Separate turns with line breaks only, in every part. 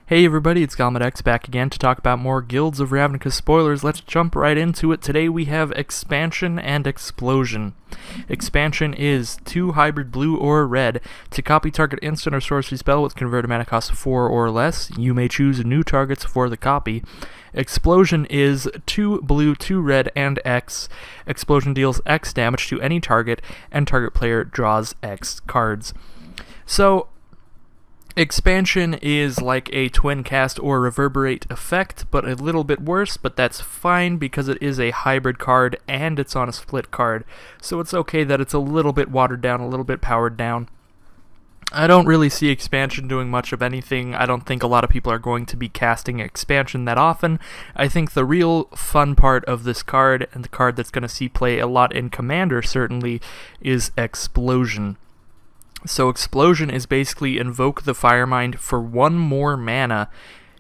Hey everybody, it's GalmetX back again to talk about more Guilds of Ravnica spoilers. Let's jump right into it. Today we have Expansion and Explosion. Expansion is 2 hybrid blue or red. To copy target instant or sorcery spell with converted mana cost 4 or less, you may choose new targets for the copy. Explosion is 2 blue, 2 red, and X. Explosion deals X damage to any target, and target player draws X cards. So, Expansion is like a twin cast or reverberate effect, but a little bit worse, but that's fine because it is a hybrid card and it's on a split card, so it's okay that it's a little bit watered down, a little bit powered down. I don't really see Expansion doing much of anything. I don't think a lot of people are going to be casting Expansion that often. I think the real fun part of this card, and the card that's going to see play a lot in Commander certainly, is Explosion. So Explosion is basically invoke the Firemind for 1 more mana.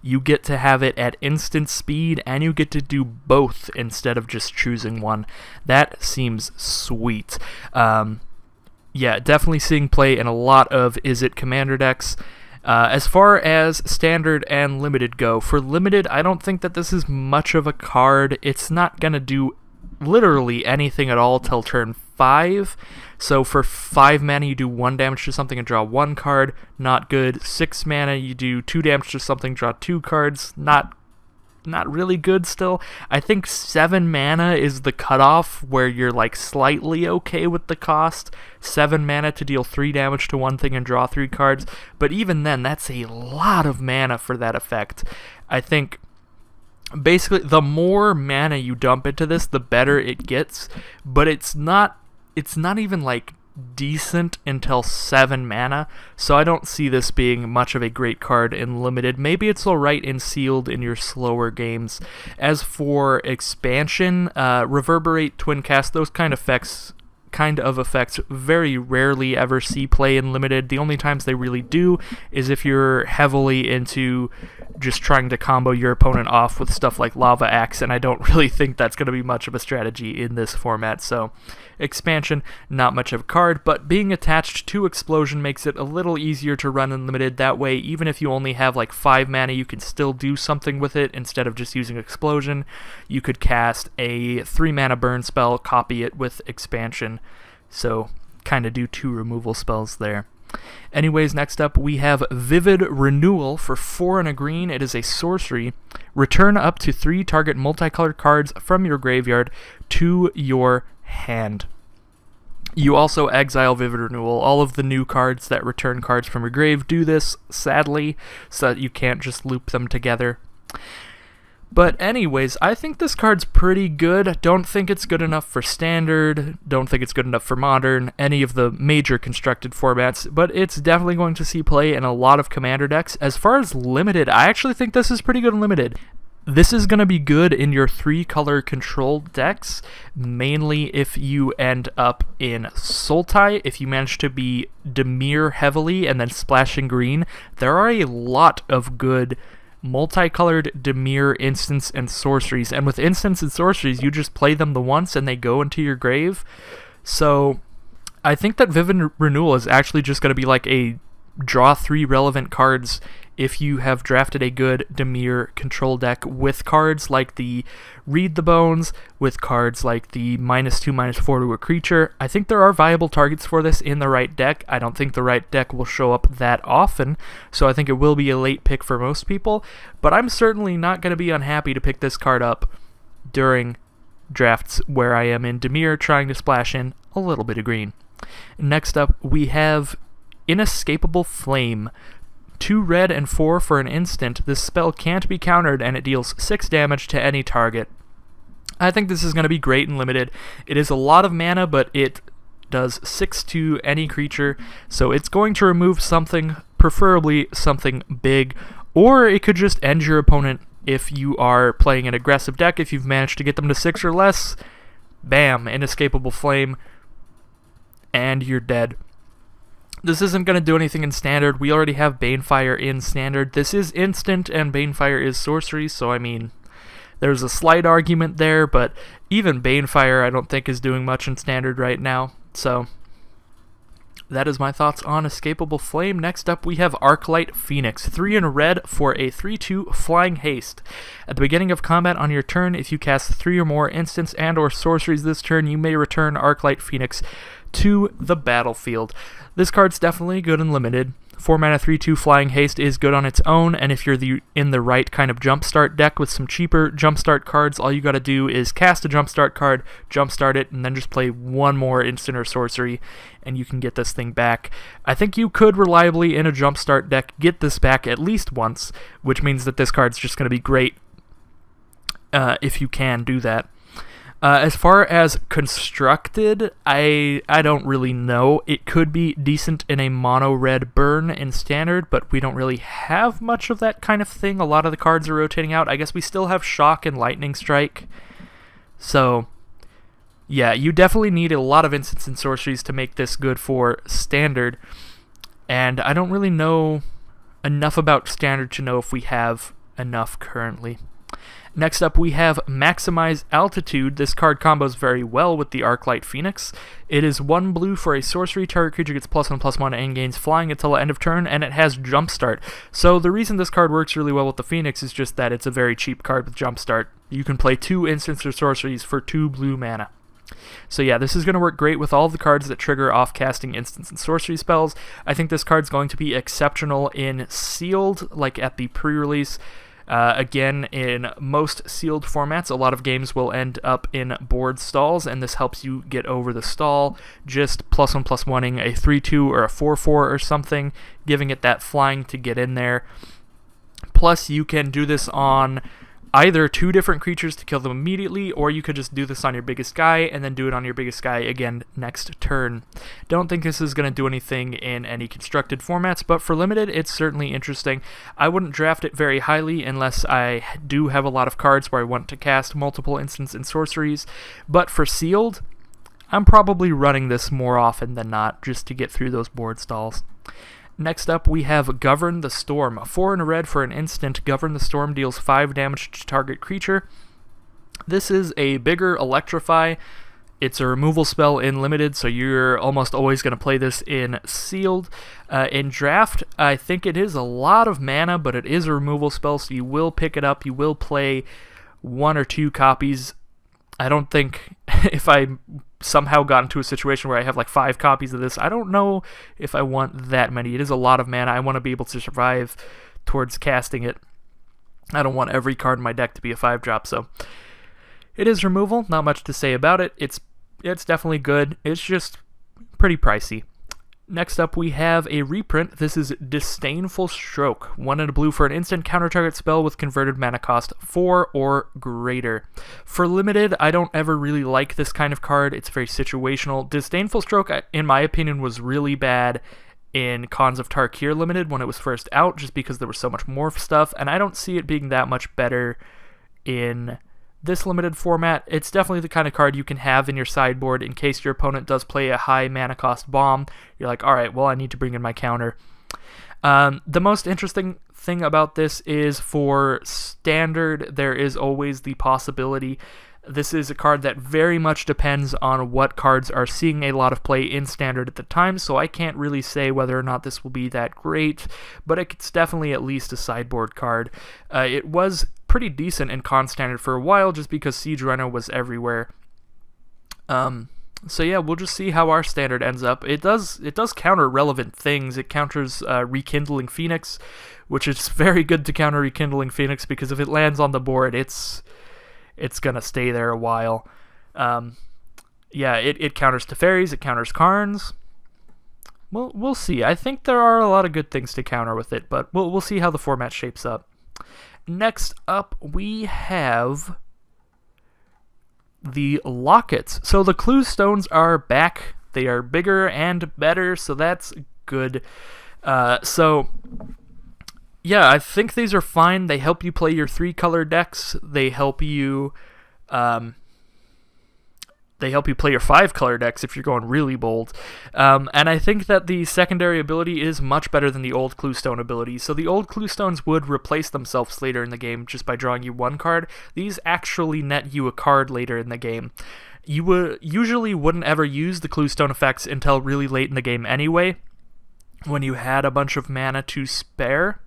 You get to have it at instant speed, and you get to do both instead of just choosing one. That seems sweet. Yeah, definitely seeing play in a lot of Izzet Commander decks. As far as Standard and Limited go, for Limited, I don't think that this is much of a card. It's not going to do literally anything at all till turn 5. So for 5 mana you do 1 damage to something and draw 1 card, not good. 6 mana you do 2 damage to something, draw 2 cards, not really good still. I think 7 mana is the cutoff where you're like slightly okay with the cost. 7 mana to deal 3 damage to one thing and draw 3 cards, but even then that's a lot of mana for that effect. I think basically the more mana you dump into this, the better it gets, but it's not even like decent until 7 mana, so I don't see this being much of a great card in Limited. Maybe it's alright in Sealed in your slower games. As for Expansion, Reverberate, Twin Cast, those kind of effects very rarely ever see play in Limited. The only times they really do is if you're heavily into just trying to combo your opponent off with stuff like Lava Axe, and I don't really think that's going to be much of a strategy in this format. So Expansion, not much of a card, but being attached to Explosion makes it a little easier to run in Limited. That way, even if you only have like 5 mana, you can still do something with it instead of just using Explosion. You could cast a 3 mana burn spell, copy it with Expansion, so kind of do 2 removal spells there. Anyways, next up we have Vivid Renewal for 4 and a green. It is a sorcery. Return up to 3 target multicolored cards from your graveyard to your hand. You also exile Vivid Renewal. All of the new cards that return cards from your grave do this, sadly, so that you can't just loop them together. But anyways, I think this card's pretty good. Don't think it's good enough for Standard, don't think it's good enough for Modern, any of the major constructed formats, but it's definitely going to see play in a lot of Commander decks. As far as Limited, I actually think this is pretty good in Limited. This is going to be good in your 3-color controlled decks, mainly if you end up in Sultai. If you manage to be Dimir heavily and then splashing green, there are a lot of good multicolored Dimir instants and sorceries, and with instants and sorceries you just play them the once and they go into your grave. So I think that Vivid Renewal is actually just going to be like a draw 3 relevant cards if you have drafted a good Dimir control deck with cards like the Read the Bones, with cards like the -2/-4 to a creature. I think there are viable targets for this in the right deck. I don't think the right deck will show up that often, so I think it will be a late pick for most people, but I'm certainly not going to be unhappy to pick this card up during drafts where I am in Dimir trying to splash in a little bit of green. Next up, we have Inescapable Flame. 2 red and 4 for an instant. This spell can't be countered and it deals 6 damage to any target. I think this is going to be great in Limited. It is a lot of mana, but it does 6 to any creature, so it's going to remove something, preferably something big, or it could just end your opponent if you are playing an aggressive deck. If you've managed to get them to 6 or less, bam, Inescapable Flame, and you're dead. This isn't going to do anything in Standard. We already have Banefire in Standard. This is instant, and Banefire is sorcery, so I mean, there's a slight argument there, but even Banefire I don't think is doing much in Standard right now, so that is my thoughts on Escapable Flame. Next up, we have Arclight Phoenix. 3 in red for a 3/2 Flying Haste. At the beginning of combat on your turn, if you cast 3 or more instants and or sorceries this turn, you may return Arclight Phoenix to the battlefield. This card's definitely good and limited. 4 mana 3/2 Flying Haste is good on its own, and if you're in the right kind of Jumpstart deck with some cheaper Jumpstart cards, all you gotta do is cast a Jumpstart card, Jumpstart it, and then just play one more instant or sorcery, and you can get this thing back. I think you could reliably, in a Jumpstart deck, get this back at least once, which means that this card's just gonna be great if you can do that. As far as constructed, I don't really know. It could be decent in a mono-red burn in Standard, but we don't really have much of that kind of thing. A lot of the cards are rotating out. I guess we still have Shock and Lightning Strike. So, yeah, you definitely need a lot of instants and sorceries to make this good for Standard. And I don't really know enough about Standard to know if we have enough currently. Next up, we have Maximize Altitude. This card combos very well with the Arclight Phoenix. It is 1 blue for a sorcery. Target creature gets +1/+1 and gains flying until the end of turn, and it has Jumpstart. So the reason this card works really well with the Phoenix is just that it's a very cheap card with Jumpstart. You can play 2 instants or sorceries for 2 blue mana. So yeah, this is going to work great with all the cards that trigger off-casting instants and sorcery spells. I think this card's going to be exceptional in Sealed, like at the pre-release. Again, in most sealed formats, a lot of games will end up in board stalls, and this helps you get over the stall, just +1/+1ing a 3/2 or a 4/4 or something, giving it that flying to get in there. Plus, you can do this on either 2 different creatures to kill them immediately, or you could just do this on your biggest guy and then do it on your biggest guy again next turn. Don't think this is going to do anything in any constructed formats, but for limited, it's certainly interesting. I wouldn't draft it very highly unless I do have a lot of cards where I want to cast multiple instants and sorceries, but for sealed, I'm probably running this more often than not just to get through those board stalls. Next up, we have Govern the Storm. 4 in a red for an instant. Govern the Storm deals 5 damage to target creature. This is a bigger Electrify. It's a removal spell in Limited, so you're almost always going to play this in Sealed. In Draft, I think it is a lot of mana, but it is a removal spell, so you will pick it up. You will play 1 or 2 copies. I don't think if I somehow got into a situation where I have like 5 copies of this, I don't know if I want that many. It is a lot of mana. I want to be able to survive towards casting it. I don't want every card in my deck to be a 5-drop, so it is removal. Not much to say about it. It's definitely good. It's just pretty pricey. Next up, we have a reprint. This is Disdainful Stroke. 1 in a blue for an instant counter target spell with converted mana cost 4 or greater. For limited, I don't ever really like this kind of card. It's very situational. Disdainful Stroke, in my opinion, was really bad in Khans of Tarkir Limited when it was first out, just because there was so much morph stuff, and I don't see it being that much better in this limited format. It's definitely the kind of card you can have in your sideboard in case your opponent does play a high mana cost bomb. You're like, alright, well, I need to bring in my counter. The most interesting thing about this is for Standard, there is always the possibility. This is a card that very much depends on what cards are seeing a lot of play in Standard at the time, so I can't really say whether or not this will be that great, but it's definitely at least a sideboard card. It was pretty decent in Con Standard for a while, just because Siege Rhino was everywhere. So yeah, we'll just see how our Standard ends up. It does counter relevant things. It counters Rekindling Phoenix, which is very good to counter Rekindling Phoenix, because if it lands on the board, it's gonna stay there a while. Yeah, it counters Teferis, it counters Karns. Well, we'll see. I think there are a lot of good things to counter with it, but we'll see how the format shapes up. Next up, we have the Lockets. So the Clue Stones are back. They are bigger and better, so that's good. So yeah, I think these are fine. They help you play your 3-color decks. They help you They help you play your 5-color decks if you're going really bold. And I think that the secondary ability is much better than the old Cluestone ability. So the old Cluestones would replace themselves later in the game just by drawing you 1 card. These actually net you a card later in the game. You usually wouldn't ever use the Cluestone effects until really late in the game anyway, when you had a bunch of mana to spare.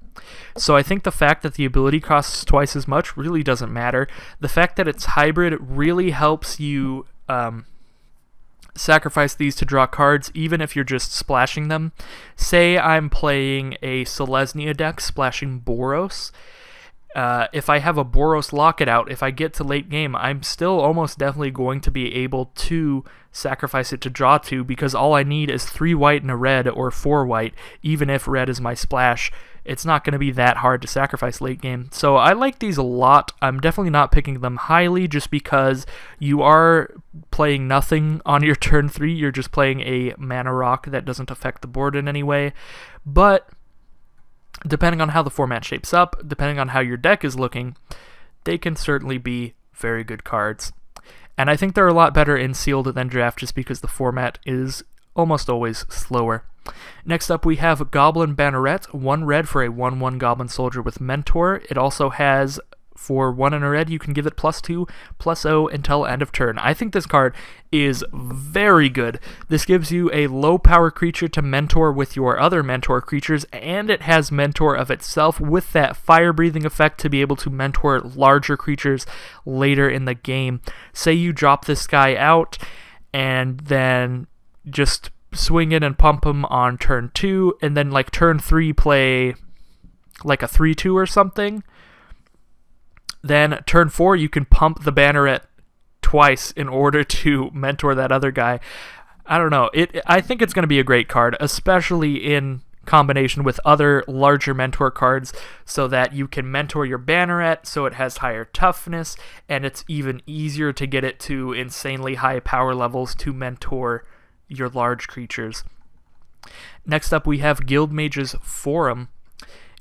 So I think the fact that the ability costs twice as much really doesn't matter. The fact that it's hybrid really helps you sacrifice these to draw cards, even if you're just splashing them. Say I'm playing a Selesnya deck splashing Boros. If I have a Boros Locket out, if I get to late game, I'm still almost definitely going to be able to sacrifice it to draw 2, because all I need is 3 white and a red, or 4 white, even if red is my splash. It's not going to be that hard to sacrifice late game. So I like these a lot. I'm definitely not picking them highly just because you are playing nothing on your turn 3. You're just playing a mana rock that doesn't affect the board in any way. But depending on how the format shapes up, depending on how your deck is looking, they can certainly be very good cards. And I think they're a lot better in sealed than draft just because the format is almost always slower. Next up we have Goblin Banneret, 1 red for a 1/1 Goblin Soldier with Mentor. It also has, for 1 and a red, you can give it +2/+0 until end of turn. I think this card is very good. This gives you a low power creature to mentor with your other mentor creatures, and it has mentor of itself with that fire breathing effect to be able to mentor larger creatures later in the game. Say you drop this guy out and then just swing in and pump him on turn 2, and then like turn 3 play like a 3/2 or something. Then turn 4 you can pump the Banneret twice in order to mentor that other guy. I don't know. I think it's going to be a great card, especially in combination with other larger mentor cards, so that you can mentor your Banneret so it has higher toughness, and it's even easier to get it to insanely high power levels to mentor your large creatures. Next up we have Guildmage's Forum.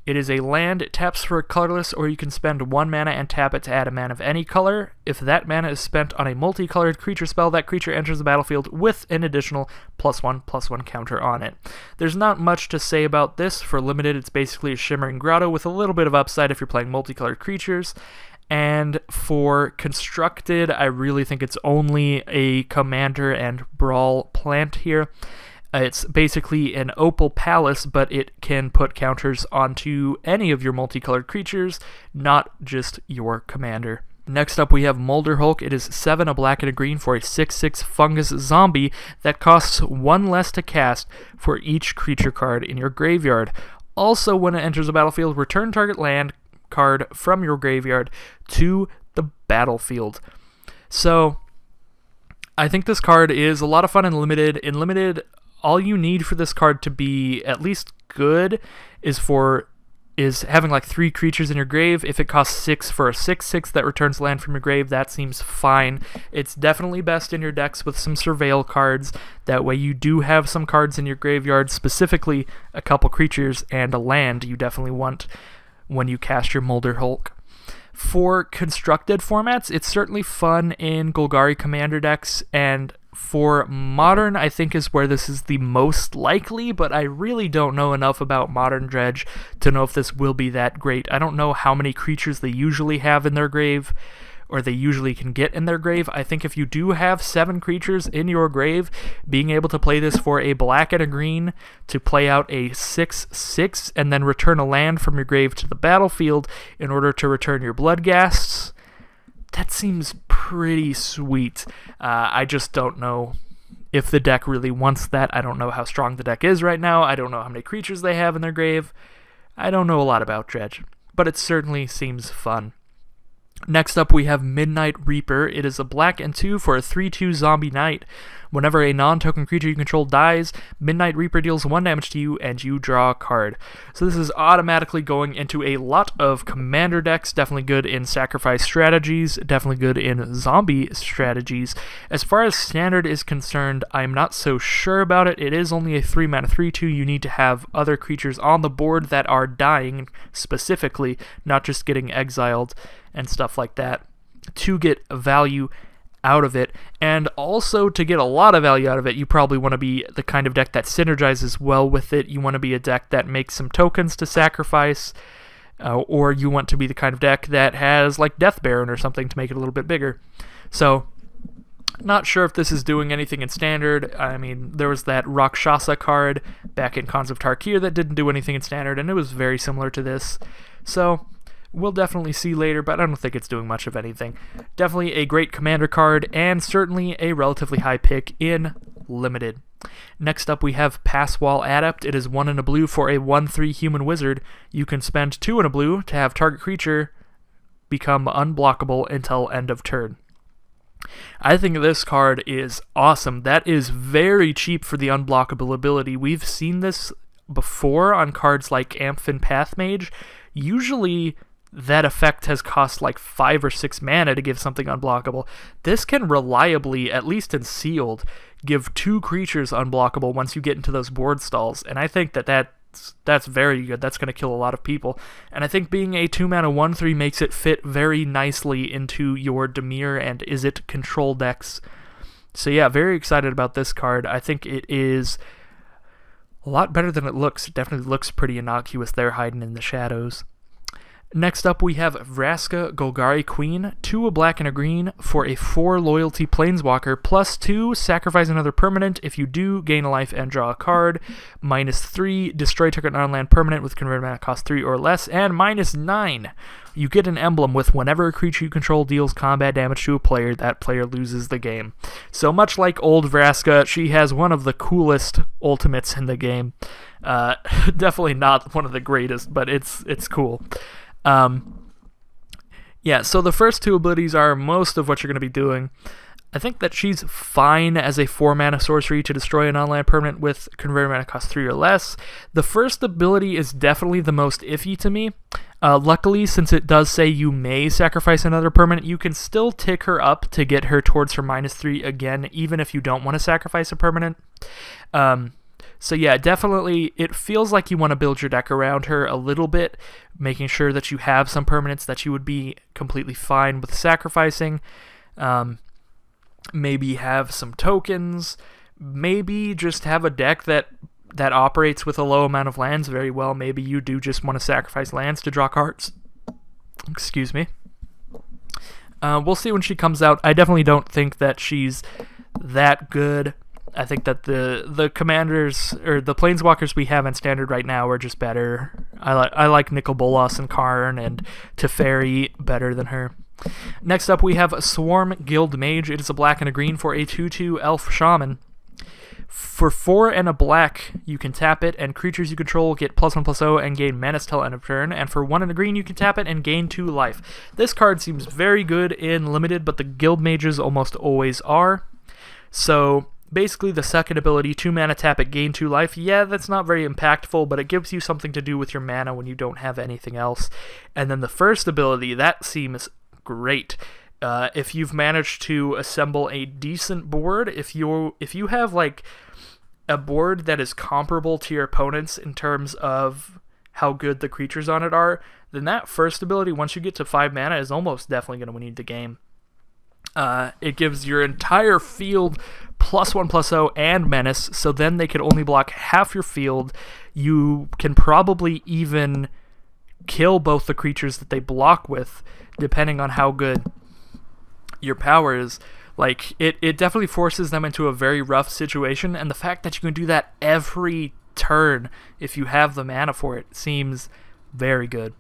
It is a land. It taps for a colorless, or you can spend 1 mana and tap it to add a mana of any color. If that mana is spent on a multicolored creature spell, that creature enters the battlefield with an additional +1/+1 counter on it. There's not much to say about this. For limited, it's basically a Shimmering Grotto with a little bit of upside if you're playing multicolored creatures. And for constructed, I really think it's only a commander and brawl plant here. It's basically an opal palace, but it can put counters onto any of your multicolored creatures, not just your commander. Next up we have Molder Hulk. It is 7, a black and a green for a 6/6 fungus zombie that costs 1 less to cast for each creature card in your graveyard. Also, when it enters the battlefield, return target land card from your graveyard to the battlefield. So I think this card is a lot of fun in Limited. In Limited, all you need for this card to be at least good is having like 3 creatures in your grave. If it costs 6 for a 6/6 that returns land from your grave, that seems fine. It's definitely best in your decks with some surveil cards. That way you do have some cards in your graveyard, specifically a couple creatures and a land you definitely want when you cast your Molder Hulk. For constructed formats, it's certainly fun in Golgari commander decks, and for Modern, I think is where this is the most likely, but I really don't know enough about Modern Dredge to know if this will be that great. I don't know how many creatures they usually have in their grave, or they usually can get in their grave. I think if you do have 7 creatures in your grave, being able to play this for a black and a green to play out a 6/6 and then return a land from your grave to the battlefield in order to return your Bloodghasts, that seems pretty sweet. I just don't know if the deck really wants that. I don't know how strong the deck is right now. I don't know how many creatures they have in their grave. I don't know a lot about Dredge, but it certainly seems fun. Next up we have Midnight Reaper. It is a black and 2 for a 3/2 zombie knight. Whenever a non-token creature you control dies, Midnight Reaper deals 1 damage to you and you draw a card. So this is automatically going into a lot of commander decks. Definitely good in sacrifice strategies, definitely good in zombie strategies. As far as standard is concerned, I'm not so sure about it. It is only a 3 mana 3/2. You need to have other creatures on the board that are dying specifically, not just getting exiled and stuff like that, to get value out of it. And also, to get a lot of value out of it, you probably want to be the kind of deck that synergizes well with it. You want to be a deck that makes some tokens to sacrifice, or you want to be the kind of deck that has like Death Baron or something to make it a little bit bigger. So, not sure if this is doing anything in Standard. I mean, there was that Rakshasa card back in Khans of Tarkir that didn't do anything in Standard, and it was very similar to this. So, we'll definitely see later, but I don't think it's doing much of anything. Definitely a great commander card, and certainly a relatively high pick in Limited. Next up, we have Passwall Adept. It is 1 and a blue for a 1/3 human wizard. You can spend 2 and a blue to have target creature become unblockable until end of turn. I think this card is awesome. That is very cheap for the unblockable ability. We've seen this before on cards like Amphin Pathmage. Usually that effect has cost like 5 or 6 mana to give something unblockable. This can reliably, at least in Sealed, give 2 creatures unblockable once you get into those board stalls, and I think that's very good. That's going to kill a lot of people. And I think being a 2-mana 1/3 makes it fit very nicely into your Dimir and Izzet control decks. So yeah, very excited about this card. I think it is a lot better than it looks. It definitely looks pretty innocuous there, hiding in the shadows. Next up, we have Vraska Golgari Queen, 2 a black and a green for a 4 loyalty planeswalker, +2, sacrifice another permanent. If you do, gain a life and draw a card. -3, destroy target non-land permanent with converted mana cost 3 or less. And -9, you get an emblem with whenever a creature you control deals combat damage to a player, that player loses the game. So much like old Vraska, she has one of the coolest ultimates in the game. Definitely not one of the greatest, but it's cool. Yeah, so the first 2 abilities are most of what you're going to be doing. I think that she's fine as a 4-mana sorcery to destroy a non-land permanent with converted mana cost 3 or less. The first ability is definitely the most iffy to me. Luckily, since it does say you may sacrifice another permanent, you can still tick her up to get her towards her -3 again, even if you don't want to sacrifice a permanent. So yeah, definitely, it feels like you want to build your deck around her a little bit, making sure that you have some permanents that you would be completely fine with sacrificing. Maybe have some tokens. Maybe just have a deck that operates with a low amount of lands very well. Maybe you do just want to sacrifice lands to draw cards. Excuse me. We'll see when she comes out. I definitely don't think that she's that good. I think that the commanders, or the planeswalkers we have in Standard right now, are just better. I like Nicol Bolas and Karn and Teferi better than her. Next up, we have Swarm Guild Mage. It is a black and a green for a 2/2 Elf Shaman. For 4 and a black, you can tap it, and creatures you control get +1/+0 and gain menace till end of turn. And for 1 and a green, you can tap it and gain 2 life. This card seems very good in Limited, but the Guild Mages almost always are. So basically, the second ability, 2 mana tap it, gain 2 life. Yeah, that's not very impactful, but it gives you something to do with your mana when you don't have anything else. And then the first ability, that seems great. If you've managed to assemble a decent board, if you have like a board that is comparable to your opponent's in terms of how good the creatures on it are, then that first ability, once you get to 5 mana, is almost definitely going to win you the game. It gives your entire field +1/+0 and menace, so then they could only block half your field. You can probably even kill both the creatures that they block with, depending on how good your power is. Like, it definitely forces them into a very rough situation, and the fact that you can do that every turn if you have the mana for it seems very good.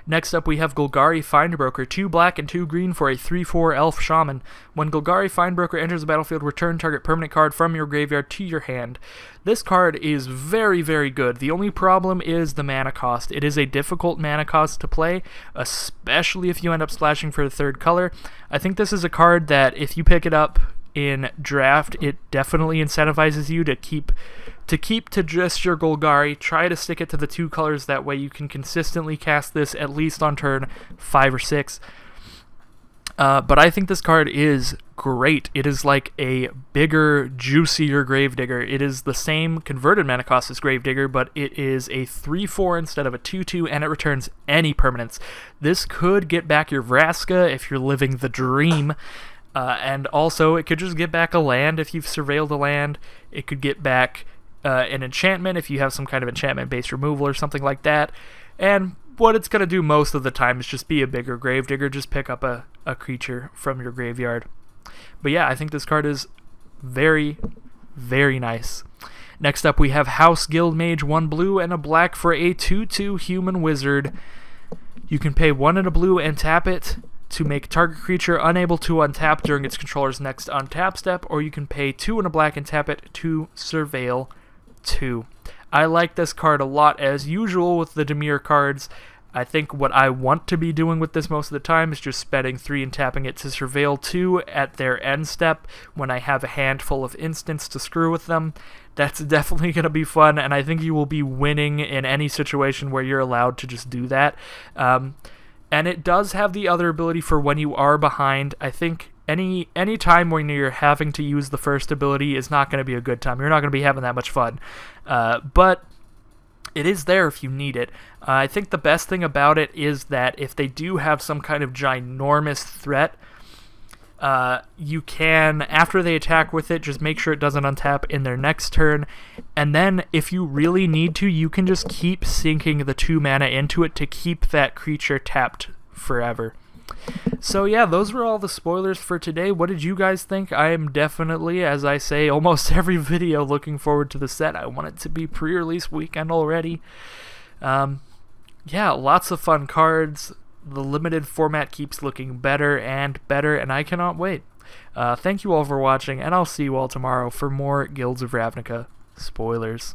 Next up, we have Golgari Findbroker, 2 black and 2 green for a 3/4 Elf Shaman. When Golgari Findbroker enters the battlefield, return target permanent card from your graveyard to your hand. This card is very, very good. The only problem is the mana cost. It is a difficult mana cost to play, especially if you end up splashing for the 3rd color. I think this is a card that if you pick it up in draft, it definitely incentivizes you to keep to just your Golgari. Try to stick it to the 2 colors, that way you can consistently cast this at least on turn 5 or 6. But I think this card is great. It is like a bigger, juicier Gravedigger. It is the same converted mana cost as Gravedigger, but it is a 3/4 instead of a 2/2, and it returns any permanents. This could get back your Vraska if you're living the dream. And also, it could just get back a land if you've surveilled a land. It could get back an enchantment if you have some kind of enchantment-based removal or something like that. And what it's going to do most of the time is just be a bigger Gravedigger. Just pick up a creature from your graveyard. But yeah, I think this card is very, very nice. Next up, we have House Guildmage, 1 blue and a black for a 2/2 human wizard. You can pay 1 and a blue and tap it to make target creature unable to untap during its controller's next untap step, or you can pay 2 and a black and tap it to surveil 2. I like this card a lot, as usual with the Dimir cards. I think what I want to be doing with this most of the time is just spending 3 and tapping it to surveil 2 at their end step when I have a handful of instants to screw with them. That's definitely going to be fun, and I think you will be winning in any situation where you're allowed to just do that. And it does have the other ability for when you are behind. I think any time when you're having to use the first ability is not going to be a good time. You're not going to be having that much fun. But it is there if you need it. I think the best thing about it is that if they do have some kind of ginormous threat, you can, after they attack with it, just make sure it doesn't untap in their next turn. And then if you really need to, you can just keep sinking the 2 mana into it to keep that creature tapped forever. So yeah, those were all the spoilers for today. What did you guys think? I am definitely, as I say almost every video, looking forward to the set. I want it to be pre-release weekend already. Yeah, lots of fun cards. The limited format keeps looking better and better, and I cannot wait. Thank you all for watching, and I'll see you all tomorrow for more Guilds of Ravnica spoilers.